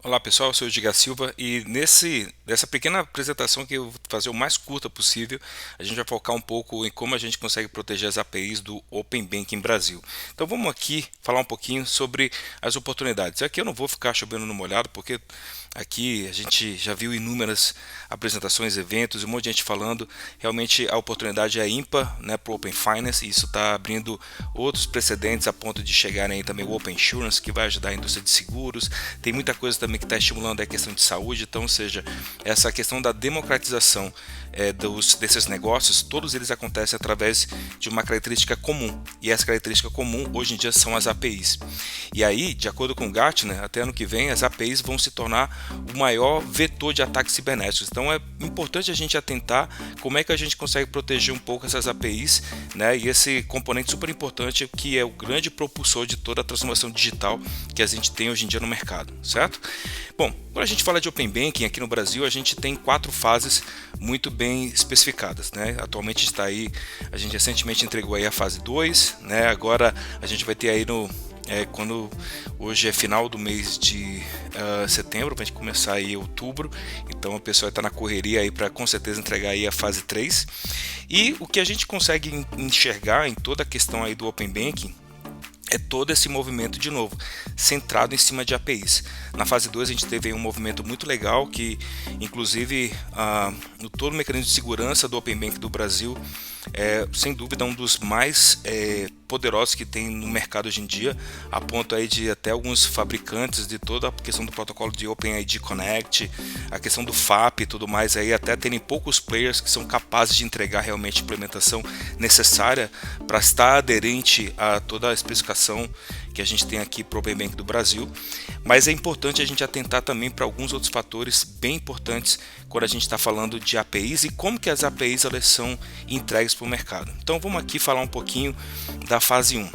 Olá pessoal, eu sou o Edgar Silva e nessa pequena apresentação que eu vou fazer o mais curta possível, a gente vai focar um pouco em como a gente consegue proteger as APIs do Open Banking Brasil. Então vamos aqui falar um pouquinho sobre as oportunidades. Aqui eu não vou ficar chovendo no molhado porque aqui a gente já viu inúmeras apresentações, eventos, um monte de gente falando. Realmente a oportunidade é ímpar, né, para o Open Finance, e isso está abrindo outros precedentes a ponto de chegarem aí também o Open Insurance, que vai ajudar a indústria de seguros. Tem muita coisa também que está estimulando a questão de saúde. Então, ou seja, essa questão da democratização desses negócios, todos eles acontecem através de uma característica comum, e essa característica comum hoje em dia são as APIs. E aí, de acordo com o Gartner, até ano que vem as APIs vão se tornar o maior vetor de ataques cibernéticos. Então é importante a gente atentar como é que a gente consegue proteger um pouco essas APIs, né? E esse componente super importante que é o grande propulsor de toda a transformação digital que a gente tem hoje em dia no mercado, certo? Bom, quando a gente fala de Open Banking aqui no Brasil, a gente tem 4 fases muito bem especificadas, né? Atualmente está aí, a gente recentemente entregou aí a fase 2, né? Agora a gente vai ter aí quando hoje é final do mês de setembro, vai começar aí outubro, então o pessoal está na correria aí para com certeza entregar aí a fase 3. E o que a gente consegue enxergar em toda a questão aí do Open Banking é todo esse movimento de novo, centrado em cima de APIs. Na fase 2 a gente teve um movimento muito legal que inclusive no todo o mecanismo de segurança do Open Bank do Brasil é sem dúvida um dos mais poderosos que tem no mercado hoje em dia, a ponto aí de até alguns fabricantes de toda a questão do protocolo de OpenID Connect, a questão do FAP e tudo mais aí, até terem poucos players que são capazes de entregar realmente a implementação necessária para estar aderente a toda a especificação que a gente tem aqui para o Open Bank do Brasil. Mas é importante a gente atentar também para alguns outros fatores bem importantes quando a gente está falando de APIs e como que as APIs elas são entregues para o mercado. Então vamos aqui falar um pouquinho da fase 1.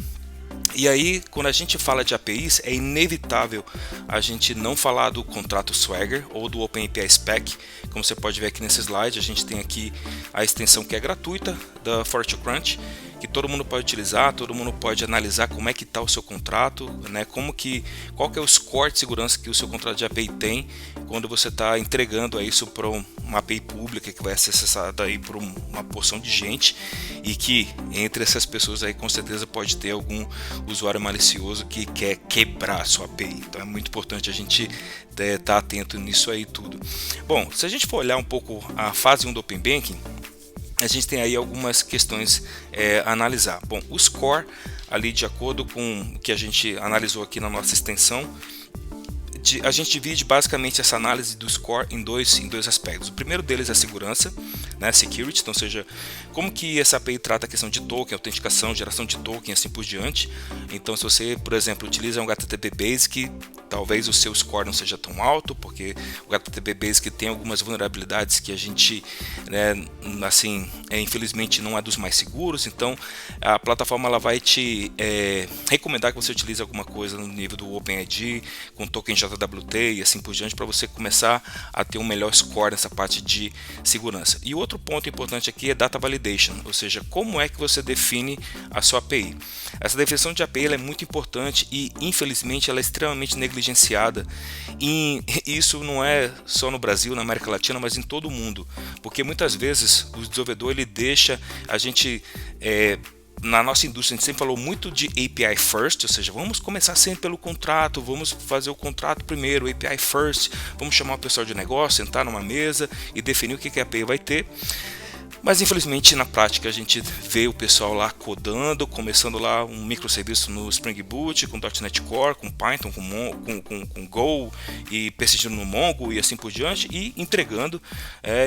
E aí, quando a gente fala de APIs, é inevitável a gente não falar do contrato Swagger ou do OpenAPI Spec. Como você pode ver aqui nesse slide, a gente tem aqui a extensão que é gratuita da FortiCrunch, que todo mundo pode utilizar, todo mundo pode analisar como é que está o seu contrato, né? Qual que é o score de segurança que o seu contrato de API tem quando você está entregando isso para uma API pública que vai ser acessada aí por uma porção de gente, e que entre essas pessoas aí com certeza pode ter algum usuário malicioso que quer quebrar a sua API. Então é muito importante a gente estar atento nisso aí tudo. Bom, se a gente for olhar um pouco a fase 1 do Open Banking, a gente tem aí algumas questões a analisar. Bom, o score ali, de acordo com o que a gente analisou aqui na nossa extensão, a gente divide basicamente essa análise do score em dois aspectos. O primeiro deles é a segurança, né, security, então, ou seja, como que essa API trata a questão de token, autenticação, geração de token, assim por diante. Então, se você, por exemplo, utiliza um HTTP Basic, talvez o seu score não seja tão alto, porque o HTTP Basic tem algumas vulnerabilidades que a gente, né, assim, infelizmente não é dos mais seguros. Então, a plataforma ela vai te recomendar que você utilize alguma coisa no nível do OpenID, com token JWT e assim por diante, para você começar a ter um melhor score nessa parte de segurança. E outro ponto importante aqui é Data Validation, ou seja, como é que você define a sua API. Essa definição de API ela é muito importante e infelizmente ela é extremamente negligenciada, e isso não é só no Brasil, na América Latina, mas em todo o mundo, porque muitas vezes o desenvolvedor ele deixa a gente na nossa indústria a gente sempre falou muito de API first, ou seja, vamos começar sempre pelo contrato, vamos fazer o contrato primeiro, API first, vamos chamar o pessoal de negócio, sentar numa mesa e definir o que a API vai ter. Mas infelizmente na prática a gente vê o pessoal lá codando, começando lá um microserviço no Spring Boot, com .NET Core, com Python, com Go e persistindo no Mongo e assim por diante, e entregando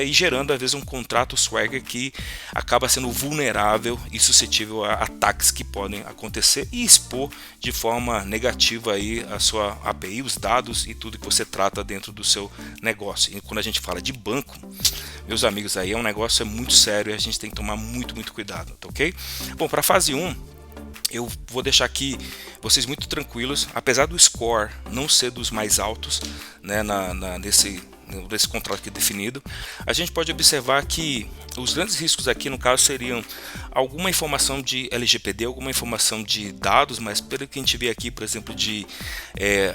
e gerando às vezes um contrato Swagger que acaba sendo vulnerável e suscetível a ataques que podem acontecer e expor de forma negativa aí a sua API, os dados e tudo que você trata dentro do seu negócio. E quando a gente fala de banco, meus amigos, aí é um negócio muito sério e a gente tem que tomar muito cuidado, tá ok? Bom, para a fase 1, eu vou deixar aqui vocês muito tranquilos, apesar do score não ser dos mais altos, né, desse contrato aqui definido, a gente pode observar que os grandes riscos aqui no caso seriam alguma informação de LGPD, alguma informação de dados, mas pelo que a gente vê aqui, por exemplo, de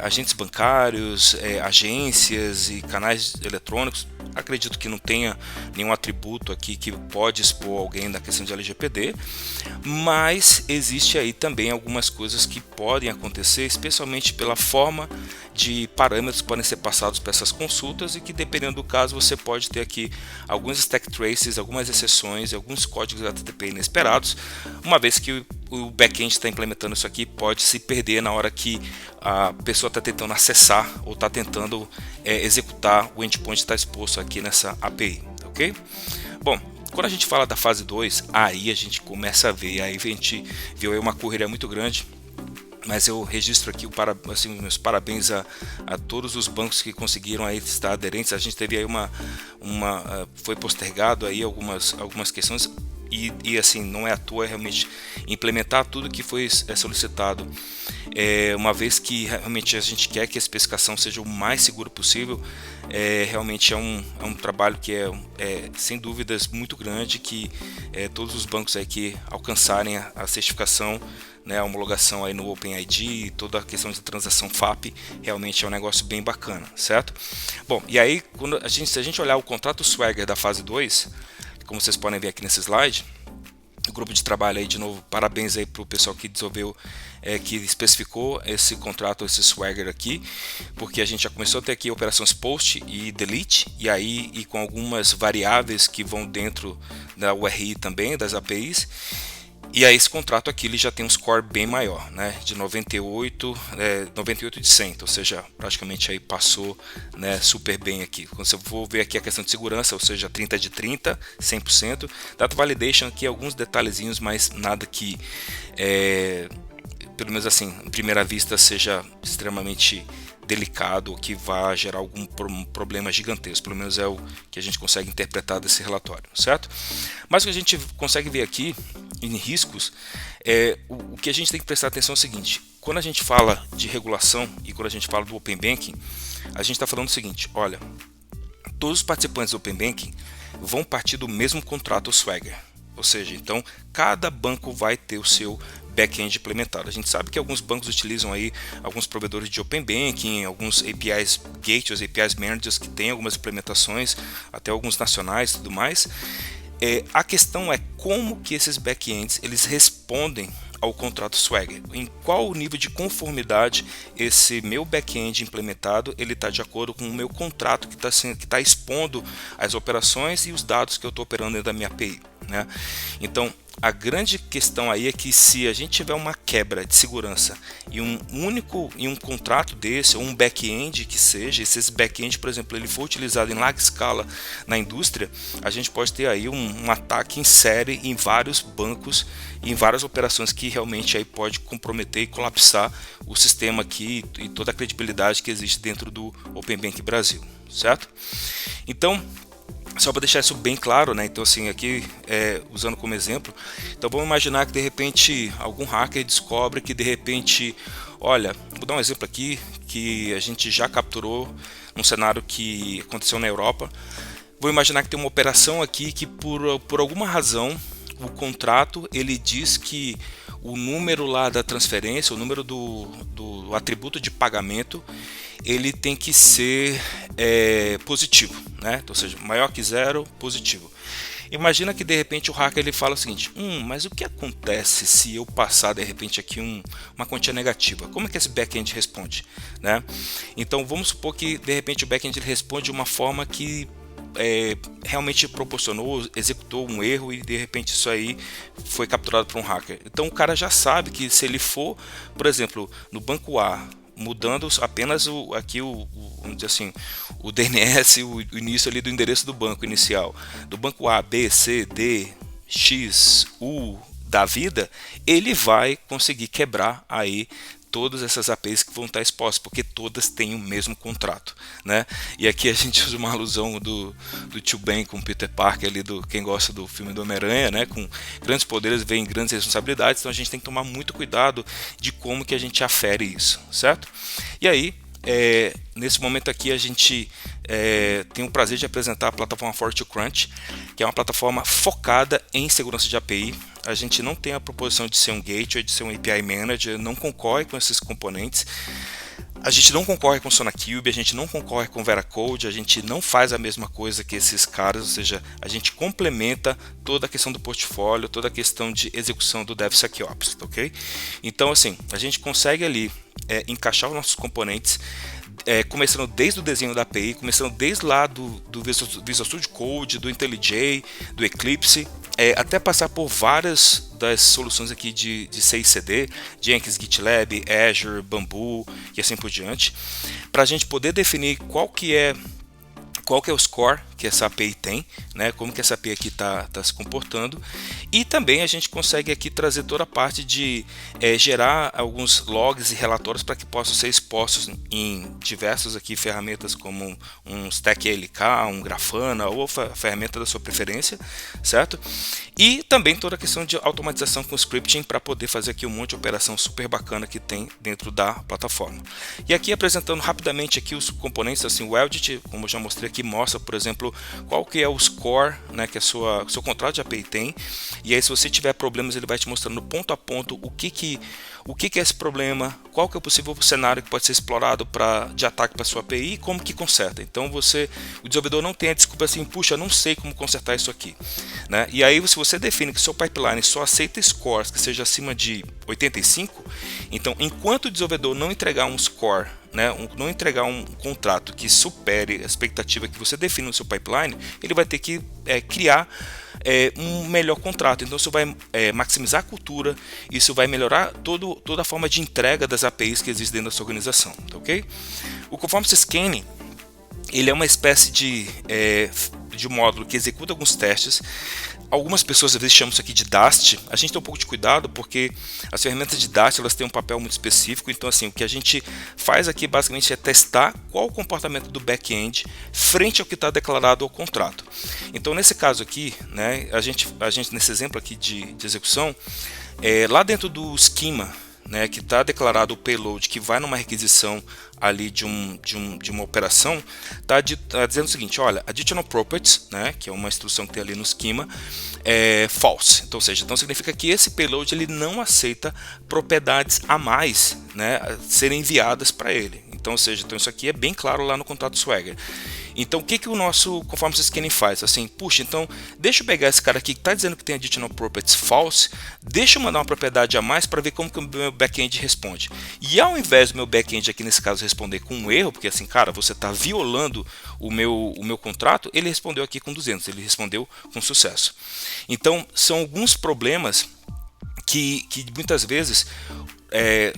agentes bancários, agências e canais eletrônicos, acredito que não tenha nenhum atributo aqui que pode expor alguém na questão de LGPD, mas existe aí também algumas coisas que podem acontecer, especialmente pela forma de parâmetros que podem ser passados para essas consultas e que, dependendo do caso, você pode ter aqui alguns stack traces, algumas exceções, alguns códigos HTTP inesperados, uma vez que o back-end está implementando isso aqui, pode se perder na hora que a pessoa está tentando acessar ou está tentando executar o endpoint que está exposto aqui nessa API, ok? Bom, quando a gente fala da fase 2, aí a gente começa a ver, aí a gente viu aí uma correria muito grande, mas eu registro aqui meus parabéns a todos os bancos que conseguiram aí estar aderentes. A gente teve aí foi postergado aí algumas questões e assim, não é à toa realmente implementar tudo que foi solicitado, uma vez que realmente a gente quer que a especificação seja o mais seguro possível. Realmente é um trabalho que é sem dúvidas muito grande, que todos os bancos aí que alcançarem a certificação, né, a homologação aí no OpenID e toda a questão de transação FAP, realmente é um negócio bem bacana, certo? Bom, e aí se a gente olhar o contrato Swagger da fase 2, como vocês podem ver aqui nesse slide, o grupo de trabalho aí, de novo, parabéns aí para o pessoal que desenvolveu, que especificou esse contrato, esse Swagger aqui, porque a gente já começou a ter aqui operações post e delete, e com algumas variáveis que vão dentro da URI também, das APIs. E aí esse contrato aqui ele já tem um score bem maior, né, de 98 de 100, ou seja, praticamente aí passou, né, super bem aqui. Quando você for ver aqui a questão de segurança, ou seja, 30 de 30, 100%. Data validation aqui, alguns detalhezinhos, mas nada que, pelo menos assim, em primeira vista, seja extremamente delicado ou que vá gerar algum problema gigantesco. Pelo menos é o que a gente consegue interpretar desse relatório, certo? Mas o que a gente consegue ver aqui em riscos, o que a gente tem que prestar atenção é o seguinte: quando a gente fala de regulação e quando a gente fala do Open Banking, a gente está falando o seguinte: olha, todos os participantes do Open Banking vão partir do mesmo contrato Swagger, ou seja, então cada banco vai ter o seu back-end implementado. A gente sabe que alguns bancos utilizam aí alguns provedores de Open Banking, alguns APIs Gateways, APIs Managers que têm algumas implementações, até alguns nacionais e tudo mais. A questão é como que esses back-ends eles respondem ao contrato Swagger, em qual nível de conformidade esse meu back-end implementado ele está de acordo com o meu contrato que está expondo as operações e os dados que eu estou operando dentro da minha API, né? Então a grande questão aí é que se a gente tiver uma quebra de segurança e um contrato desse, ou um back-end que seja, se esse back-end, por exemplo, ele for utilizado em larga escala na indústria, a gente pode ter aí um ataque em série em vários bancos, em várias operações que realmente aí pode comprometer e colapsar o sistema aqui e toda a credibilidade que existe dentro do Open Banking Brasil, certo? Então, só para deixar isso bem claro, né? Então assim, aqui usando como exemplo, então vamos imaginar que de repente algum hacker descobre que de repente, olha, vou dar um exemplo aqui que a gente já capturou num cenário que aconteceu na Europa. Vou imaginar que tem uma operação aqui que por alguma razão o contrato ele diz que o número lá da transferência, o número do atributo de pagamento, ele tem que ser positivo, né? Ou seja, maior que 0, positivo. Imagina que de repente o hacker ele fala o seguinte: mas o que acontece se eu passar de repente aqui uma quantia negativa? Como é que esse back-end responde, né? Então vamos supor que de repente o back-end ele responde de uma forma que realmente proporcionou, executou um erro e de repente isso aí foi capturado por um hacker. Então o cara já sabe que se ele for, por exemplo, no banco A, mudando apenas vamos dizer assim, o DNS, o início ali do endereço do banco inicial, do banco A, B, C, D, X, U da vida, ele vai conseguir quebrar aí todas essas APIs que vão estar expostas, porque todas têm o mesmo contrato, né? E aqui a gente usa uma alusão do Tio Ben com Peter Parker ali, quem gosta do filme do Homem-Aranha, né? Com grandes poderes vem grandes responsabilidades, então a gente tem que tomar muito cuidado de como que a gente afere isso, certo? E aí nesse momento aqui a gente tem o prazer de apresentar a plataforma FortiCrunch, que é uma plataforma focada em segurança de API. A gente não tem a proposição de ser um gateway, de ser um API Manager, não concorre com esses componentes. A gente não concorre com SonarQube, a gente não concorre com Veracode, a gente não faz a mesma coisa que esses caras, ou seja, a gente complementa toda a questão do portfólio, toda a questão de execução do DevSecOps, ok? Então, assim, a gente consegue ali encaixar os nossos componentes, começando desde o desenho da API, começando desde lá do Visual Studio Code, do IntelliJ, do Eclipse, até passar por várias das soluções aqui de CI/CD, Jenkins, GitLab, Azure, Bamboo e assim por diante, para a gente poder definir qual que é o score que essa API tem, né, como que essa API aqui está se comportando, e também a gente consegue aqui trazer toda a parte de gerar alguns logs e relatórios para que possam ser expostos em diversas aqui ferramentas como um Stack ALK, um Grafana ou ferramenta da sua preferência, certo? E também toda a questão de automatização com scripting para poder fazer aqui um monte de operação super bacana que tem dentro da plataforma. E aqui apresentando rapidamente aqui os componentes, assim, o Eldit, como eu já mostrei aqui, mostra, por exemplo, qual que é o score, né, que seu contrato de API tem, e aí se você tiver problemas ele vai te mostrando ponto a ponto o que é esse problema, qual que é o possível cenário que pode ser explorado de ataque para sua API e como que conserta. Então o desenvolvedor não tem a desculpa assim, puxa, eu não sei como consertar isso aqui, né? E aí se você define que seu pipeline só aceita scores que seja acima de 85, então enquanto o desenvolvedor não entregar um score, né, não entregar um contrato que supere a expectativa que você define no seu pipeline, ele vai ter que criar um melhor contrato. Então isso vai maximizar a cultura, isso vai melhorar toda a forma de entrega das APIs que existem dentro da sua organização, tá, ok? O Conformance Scanning, ele é uma espécie de módulo que executa alguns testes. Algumas pessoas às vezes chamam isso aqui de Dast. A gente tem um pouco de cuidado porque as ferramentas de Dast elas têm um papel muito específico. Então assim, o que a gente faz aqui basicamente é testar qual o comportamento do back-end frente ao que está declarado ao contrato. Então nesse caso aqui, né, a gente nesse exemplo aqui de execução, lá dentro do esquema, né, que está declarado o payload que vai numa requisição ali de uma operação, está dizendo o seguinte: olha, additional properties, né, que é uma instrução que tem ali no esquema, false. Então, ou seja, então significa que esse payload ele não aceita propriedades a mais, né, serem enviadas para ele. Então, ou seja, então isso aqui é bem claro lá no contrato Swagger. Então, o que o nosso Conformance Scanning faz? Assim, puxa, então deixa eu pegar esse cara aqui que está dizendo que tem additional properties false, deixa eu mandar uma propriedade a mais para ver como que o meu back-end responde. E ao invés do meu back-end aqui nesse caso responder com um erro, porque assim, cara, você está violando o meu contrato, ele respondeu aqui com 200, ele respondeu com sucesso. Então, são alguns problemas que muitas vezes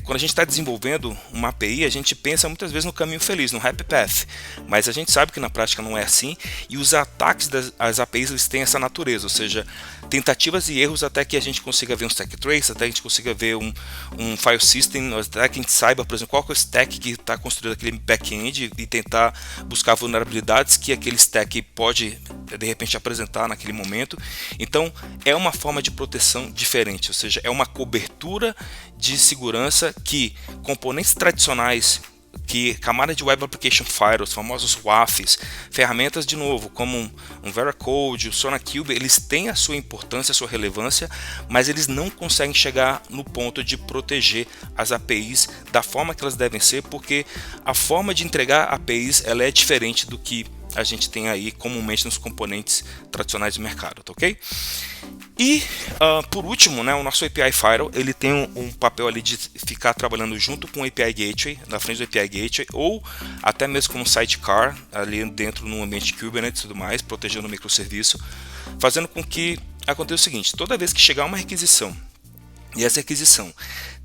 quando a gente está desenvolvendo uma API, a gente pensa muitas vezes no caminho feliz, no happy path, mas a gente sabe que na prática não é assim, e os ataques das APIs eles têm essa natureza, ou seja, tentativas e erros até que a gente consiga ver um stack trace, até que a gente consiga ver um file system, até que a gente saiba, por exemplo, qual que é o stack que está construído aquele back-end e tentar buscar vulnerabilidades que aquele stack pode de repente apresentar naquele momento. Então é uma forma de proteção diferente, ou seja, é uma cobertura de segurança que componentes tradicionais, que camada de Web Application Firewall, os famosos WAFs, ferramentas de novo como um Veracode, o SonarQube, eles têm a sua importância, a sua relevância, mas eles não conseguem chegar no ponto de proteger as APIs da forma que elas devem ser, porque a forma de entregar APIs ela é diferente do que a gente tem aí comumente nos componentes tradicionais do mercado, tá, ok? E por último, né, o nosso API Firewall ele tem um papel ali de ficar trabalhando junto com o API Gateway, na frente do API Gateway, ou até mesmo como um sidecar ali dentro no ambiente Kubernetes e tudo mais, protegendo o microserviço, fazendo com que aconteça o seguinte: toda vez que chegar uma requisição e essa requisição,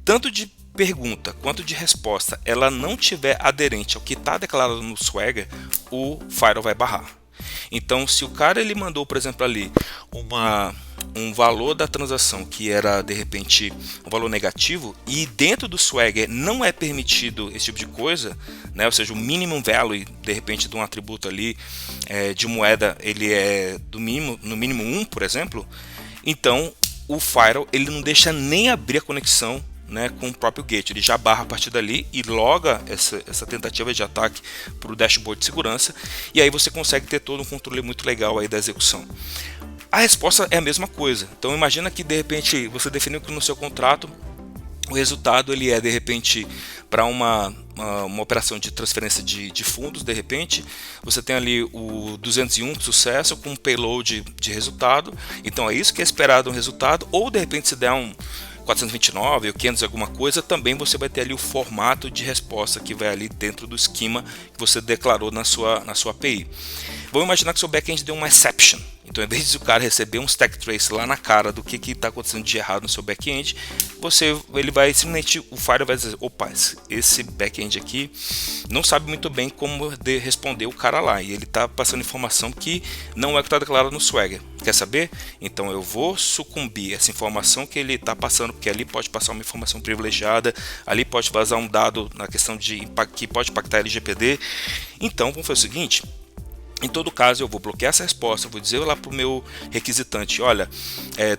tanto de pergunta quanto de resposta, ela não tiver aderente ao que está declarado no Swagger, o Firewall vai barrar. Então, se o cara ele mandou, por exemplo, ali um valor da transação que era de repente um valor negativo e dentro do Swagger não é permitido esse tipo de coisa, né? Ou seja, o minimum value de repente de um atributo ali de moeda ele é no mínimo 1, por exemplo, então o Firewall ele não deixa nem abrir a conexão, né, com o próprio gate. Ele já barra a partir dali e loga essa tentativa de ataque para o dashboard de segurança, e aí você consegue ter todo um controle muito legal aí da execução. A resposta é a mesma coisa. Então imagina que de repente você definiu que no seu contrato o resultado ele é de repente para uma operação de transferência de fundos. De repente você tem ali o 201 sucesso com um payload de resultado, então é isso que é esperado um resultado. Ou de repente se der um 429 ou 500 alguma coisa, também você vai ter ali o formato de resposta que vai ali dentro do esquema que você declarou na sua API. Vamos imaginar que seu backend deu uma exception. Então, em vez de o cara receber um stack trace lá na cara do que está acontecendo de errado no seu back-end, ele vai simplesmente, o Firewall vai dizer: opa, esse back-end aqui não sabe muito bem como responder o cara lá, e ele está passando informação que não é o que está declarado no Swagger. Quer saber? Então eu vou sucumbir essa informação que ele está passando, porque ali pode passar uma informação privilegiada, ali pode vazar um dado na questão de que pode impactar LGPD. Então vamos fazer o seguinte: em todo caso, eu vou bloquear essa resposta, vou dizer lá para o meu requisitante: olha,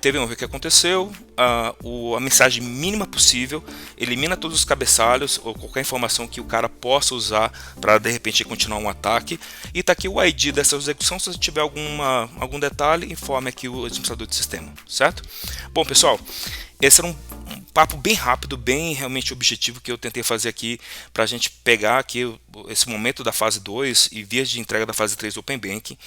teve um erro que aconteceu, a mensagem mínima possível, elimina todos os cabeçalhos ou qualquer informação que o cara possa usar para de repente continuar um ataque, e está aqui o ID dessa execução. Se tiver algum detalhe, informe aqui o administrador de sistema, certo? Bom, pessoal, esse era um papo bem rápido, bem realmente objetivo que eu tentei fazer aqui para a gente pegar aqui esse momento da fase 2 e vias de entrega da fase 3 do Open Banking.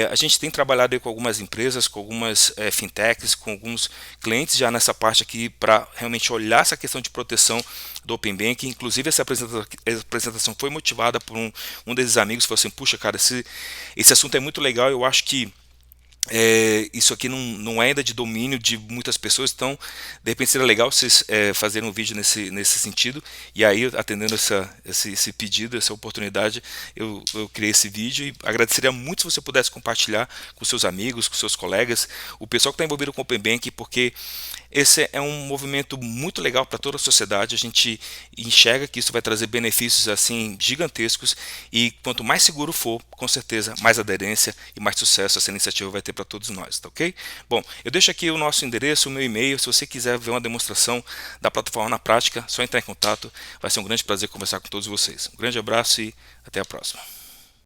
A gente tem trabalhado aí com algumas empresas, com algumas fintechs, com alguns clientes já nessa parte aqui para realmente olhar essa questão de proteção do Open Banking. Inclusive essa apresentação foi motivada por um desses amigos que falou assim: puxa, cara, esse assunto é muito legal, eu acho que isso aqui não é ainda de domínio de muitas pessoas, então de repente seria legal vocês fazerem um vídeo nesse sentido. E aí, atendendo esse pedido, essa oportunidade, eu criei esse vídeo, e agradeceria muito se você pudesse compartilhar com seus amigos, com seus colegas, o pessoal que está envolvido com o Open Banking, porque esse é um movimento muito legal para toda a sociedade. A gente enxerga que isso vai trazer benefícios assim gigantescos, e quanto mais seguro for, com certeza mais aderência e mais sucesso essa iniciativa vai ter para todos nós, tá ok? Bom, eu deixo aqui o nosso endereço, o meu e-mail. Se você quiser ver uma demonstração da plataforma na prática, só entrar em contato. Vai ser um grande prazer conversar com todos vocês. Um grande abraço e até a próxima.